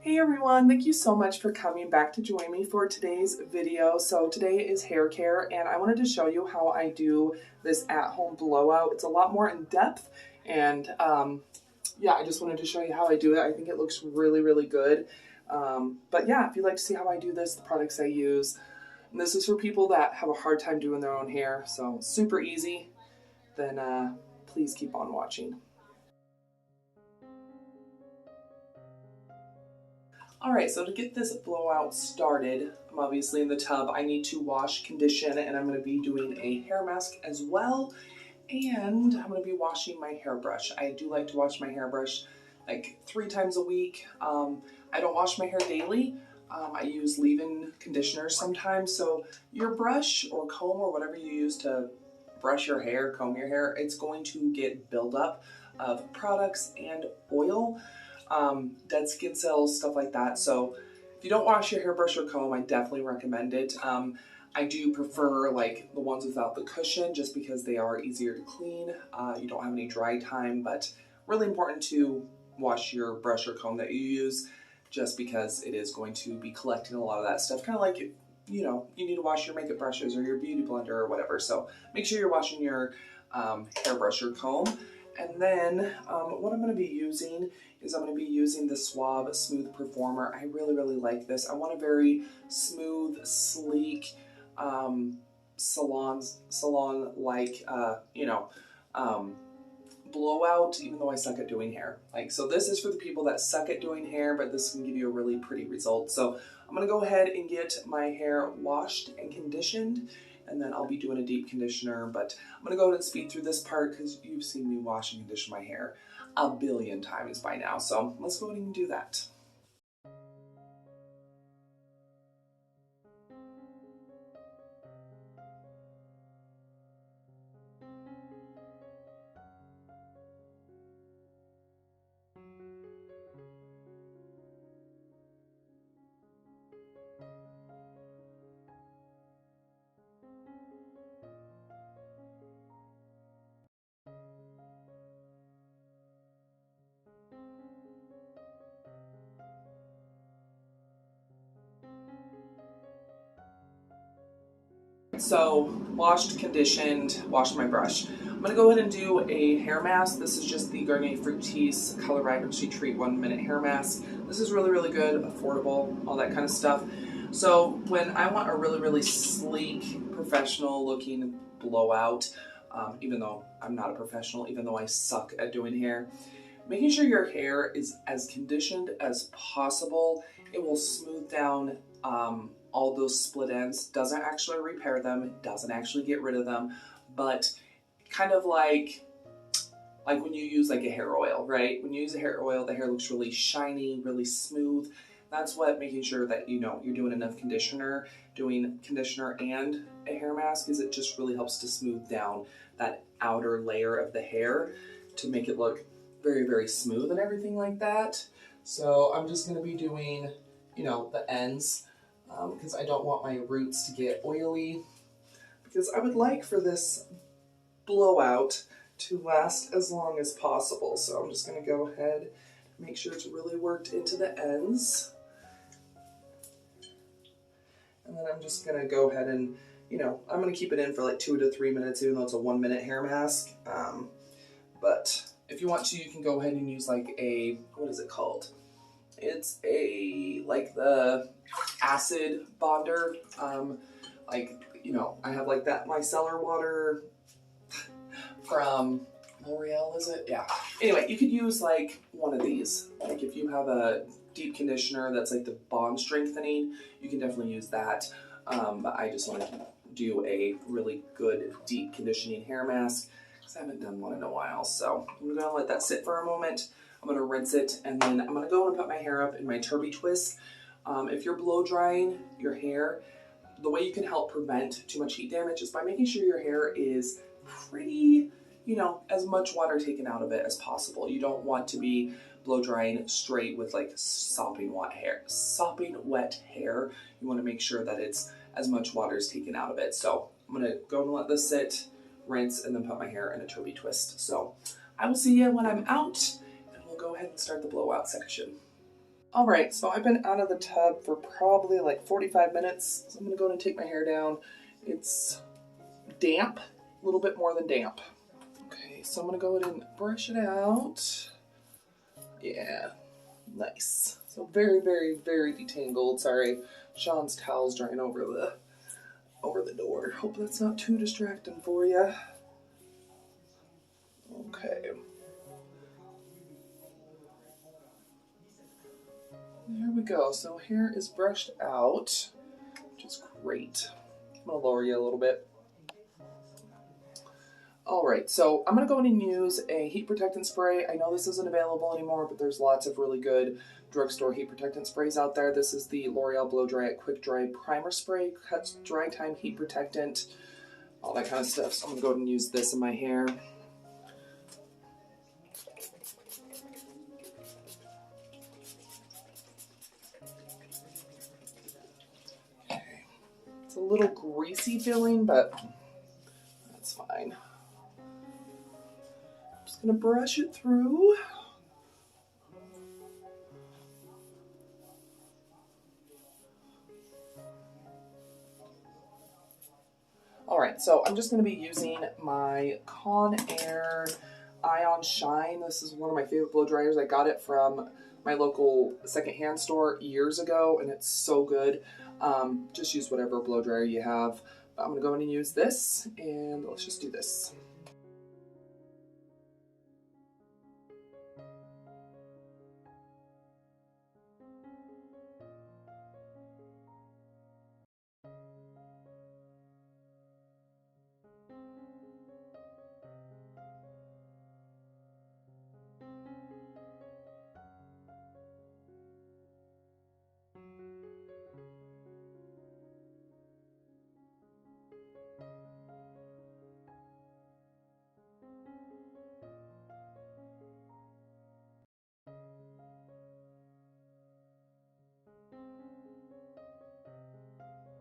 Hey everyone, thank you so much for coming back to join me for today's video. So today is hair care and I wanted to show you how I do this at-home blowout. It's a lot more in depth and yeah, I just wanted to show you how I do it. I think it looks really, really good. But yeah, if you'd like to see how I do this, the products I use, and this is for people that have a hard time doing their own hair, so super easy, then please keep on watching. All right, so to get this blowout started, I'm obviously in the tub. I need to wash, condition, and I'm gonna be doing a hair mask as well. And I'm gonna be washing my hairbrush. I do like to wash my hairbrush like 3 times a week. I don't wash my hair daily. I use leave-in conditioner sometimes. So your brush or comb or whatever you use to brush your hair, comb your hair, it's going to get buildup of products and oil, dead skin cells, stuff like that. So if you don't wash your hairbrush or comb, I definitely recommend it. I do prefer like the ones without the cushion just because they are easier to clean. You don't have any dry time, but really important to wash your brush or comb that you use just because it is going to be collecting a lot of that stuff. Kind of like, you know, you need to wash your makeup brushes or your beauty blender or whatever. So make sure you're washing your hairbrush or comb. And then what I'm going to be using is I'm going to be using the Suave Smooth Performer. I really, really like this. I want a very smooth, sleek, salon-like, blowout, even though I suck at doing hair. So this is for the people that suck at doing hair, but this can give you a really pretty result. So I'm gonna go ahead and get my hair washed and conditioned, and then I'll be doing a deep conditioner, but I'm gonna go ahead and speed through this part because you've seen me wash and condition my hair a billion times by now. So let's go ahead and do that. So washed, conditioned, washed my brush. I'm gonna go ahead and do a hair mask. This is just the Garnier Fructis Color Vibrancy Treat 1 minute hair mask. This is really, really good, affordable, all that kind of stuff. So when I want a really, really sleek, professional looking blowout, even though I'm not a professional, even though I suck at doing hair, making sure your hair is as conditioned as possible. It will smooth down all those split ends. Doesn't actually repair them, it doesn't actually get rid of them, but kind of like when you use like a hair oil, right? When you use a hair oil, the hair looks really shiny, really smooth. That's what making sure that you know you're doing enough conditioner, doing conditioner and a hair mask, is it just really helps to smooth down that outer layer of the hair to make it look very, very smooth and everything like that. So I'm just gonna be doing, you know, the ends because I don't want my roots to get oily, because I would like for this blowout to last as long as possible. So I'm just gonna go ahead and make sure it's really worked into the ends. And then I'm just gonna go ahead and, you know, I'm gonna keep it in for like 2 to 3 minutes, even though it's a 1 minute hair mask. But if you want to, you can go ahead and use like a, what is it called? It's a, like the acid bonder. Like, you know, I have like that micellar water from L'Oreal, is it? Yeah. Anyway, you could use like one of these. Like if you have a deep conditioner that's like the bond strengthening, you can definitely use that. But I just want to do a really good deep conditioning hair mask because I haven't done one in a while. So I'm gonna let that sit for a moment. I'm gonna rinse it, and then I'm gonna go and put my hair up in my Turby Twist. If you're blow drying your hair, the way you can help prevent too much heat damage is by making sure your hair is pretty, you know, as much water taken out of it as possible. You don't want to be blow drying straight with like sopping wet hair. You want to make sure that it's as much water is taken out of it. So I'm gonna go and let this sit, rinse, and then put my hair in a Turby Twist. So I will see you when I'm out, and we'll go ahead and start the blowout section. All right, so I've been out of the tub for probably like 45 minutes. So I'm gonna go in and take my hair down. It's damp, a little bit more than damp. Okay, so I'm gonna go ahead and brush it out. Yeah, nice. So very, very, very detangled. Sorry, Sean's towel's drying over the door. Hope that's not too distracting for you. Okay. There we go. So hair is brushed out, which is great. I'm gonna lower you a little bit. All right, so I'm gonna go in and use a heat protectant spray. I know this isn't available anymore, but there's lots of really good drugstore heat protectant sprays out there. This is the L'Oreal Blow Dry It Quick Dry Primer Spray, cuts dry time heat protectant, all that kind of stuff. So I'm gonna go ahead and use this in my hair. Okay. It's a little greasy feeling, but that's fine. I'm just gonna brush it through. All right, so I'm just going to be using my Conair Ion Shine. This is one of my favorite blow dryers. I got it from my local secondhand store years ago, and it's so good. Just use whatever blow dryer you have. I'm going to go in and use this, and let's just do this.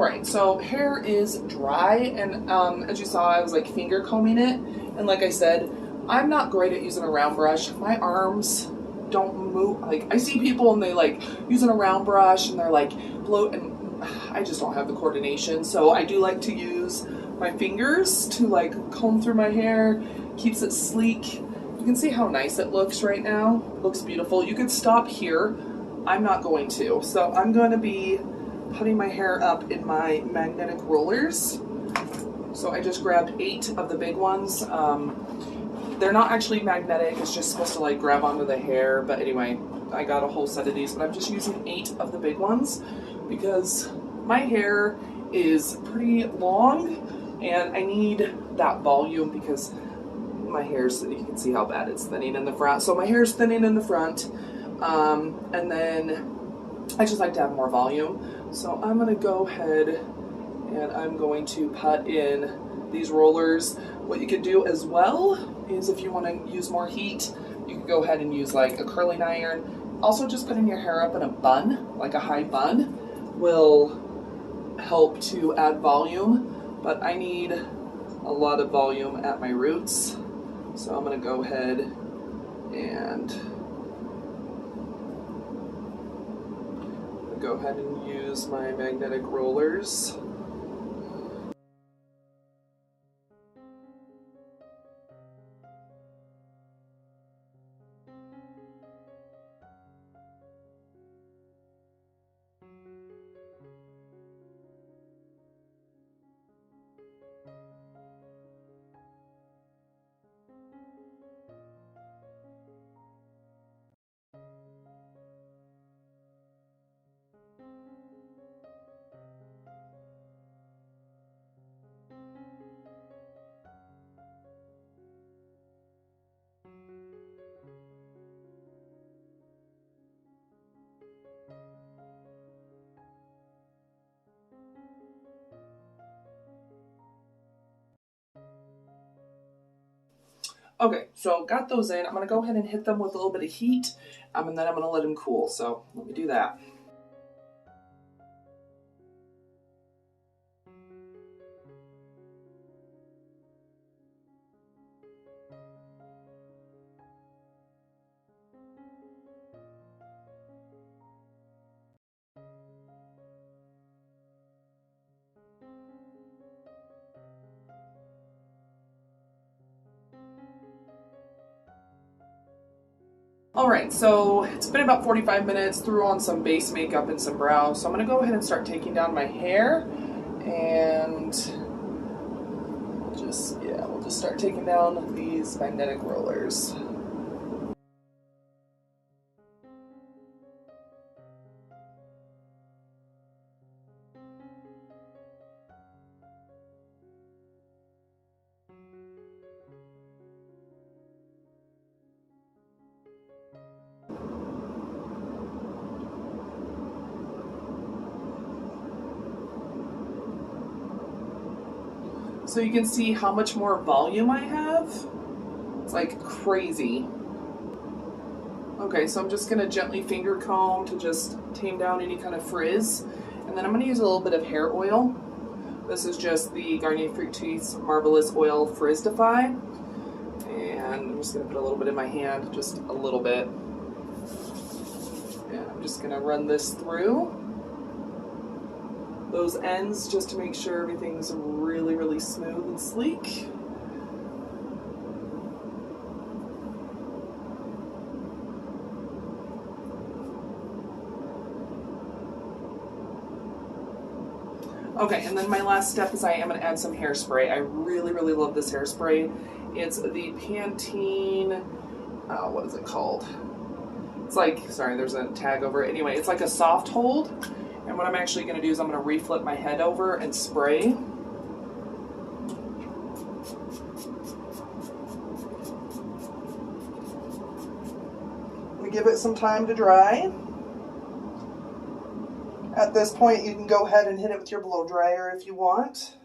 Right, so hair is dry, and as you saw, I was like finger combing it, and like I said, I'm not great at using a round brush. My arms don't move. Like, I see people and they like using a round brush and they're like blow, and I just don't have the coordination. So I do like to use my fingers to like comb through my hair, keeps it sleek. You can see how nice it looks right now. It looks beautiful. You could stop here. I'm not going to. So I'm going to be putting my hair up in my magnetic rollers. So I just grabbed 8 of the big ones. They're not actually magnetic, it's just supposed to like grab onto the hair. But anyway, I got a whole set of these, but I'm just using 8 of the big ones because my hair is pretty long and I need that volume because my hair's, you can see how bad it's thinning in the front. So my hair's thinning in the front. And then I just like to have more volume. So I'm going to go ahead and I'm going to put in these rollers. What you could do as well is if you want to use more heat, you could go ahead and use like a curling iron. Also, just putting your hair up in a bun, like a high bun, will help to add volume. But I need a lot of volume at my roots. So I'm going to go ahead and use my magnetic rollers. Okay, so got those in. I'm going to go ahead and hit them with a little bit of heat, and then I'm going to let them cool. So let me do that. Alright, so it's been about 45 minutes, threw on some base makeup and some brows, so I'm going to go ahead and start taking down my hair, and we'll just start taking down these magnetic rollers. So you can see how much more volume I have. It's like crazy. Okay, so I'm just gonna gently finger comb to just tame down any kind of frizz. And then I'm gonna use a little bit of hair oil. This is just the Garnier Fructis Marvelous Oil Frizz-Defy. And I'm just gonna put a little bit in my hand, just a little bit. And I'm just gonna run this through those ends just to make sure everything's really, really smooth and sleek. Okay, and then my last step is I am going to add some hairspray. I really, really love this hairspray. It's the Pantene, what is it called? It's like, sorry, there's a tag over it. Anyway, it's like a soft hold. And what I'm actually going to do is I'm going to reflip my head over and spray. We give it some time to dry. At this point, you can go ahead and hit it with your blow dryer if you want.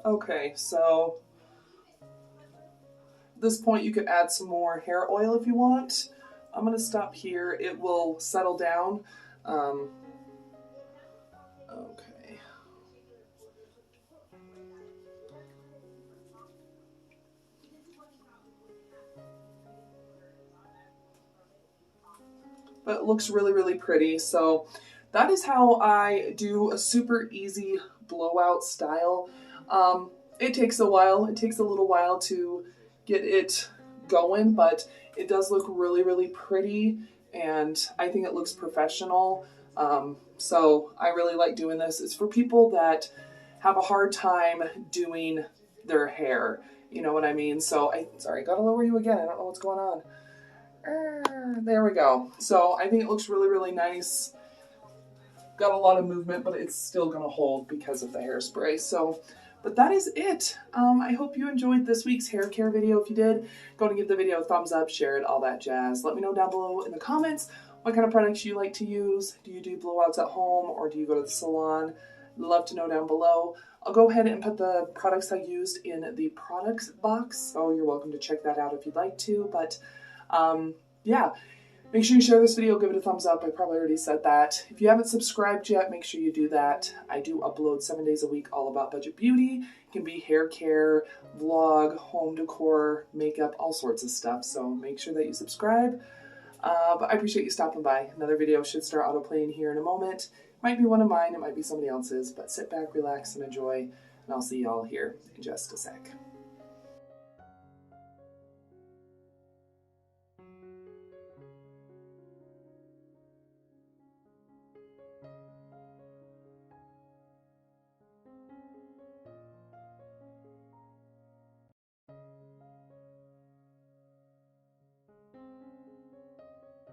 Okay, so at this point you could add some more hair oil if you want. I'm going to stop here. It will settle down. Okay. But it looks really, really pretty. So that is how I do a super easy blowout style. It takes a while. It takes a little while to get it going, but it does look really, really pretty, and I think it looks professional. So I really like doing this. It's for people that have a hard time doing their hair. You know what I mean? So sorry, gotta lower you again. I don't know what's going on. There we go. So I think it looks really, really nice. Got a lot of movement, but it's still gonna hold because of the hairspray. So, but that is it. I hope you enjoyed this week's hair care video. If you did, go and give the video a thumbs up, share it, all that jazz. Let me know down below in the comments what kind of products you like to use. Do you do blowouts at home or do you go to the salon? Love to know down below. I'll go ahead and put the products I used in the products box, so you're welcome to check that out if you'd like to. But yeah, make sure you share this video, give it a thumbs up. I probably already said that. If you haven't subscribed yet, make sure you do that. I do upload 7 days a week all about budget beauty. It can be hair care, vlog, home decor, makeup, all sorts of stuff. So make sure that you subscribe. But I appreciate you stopping by. Another video should start autoplaying here in a moment. It might be one of mine, it might be somebody else's, but sit back, relax, and enjoy. And I'll see y'all here in just a sec.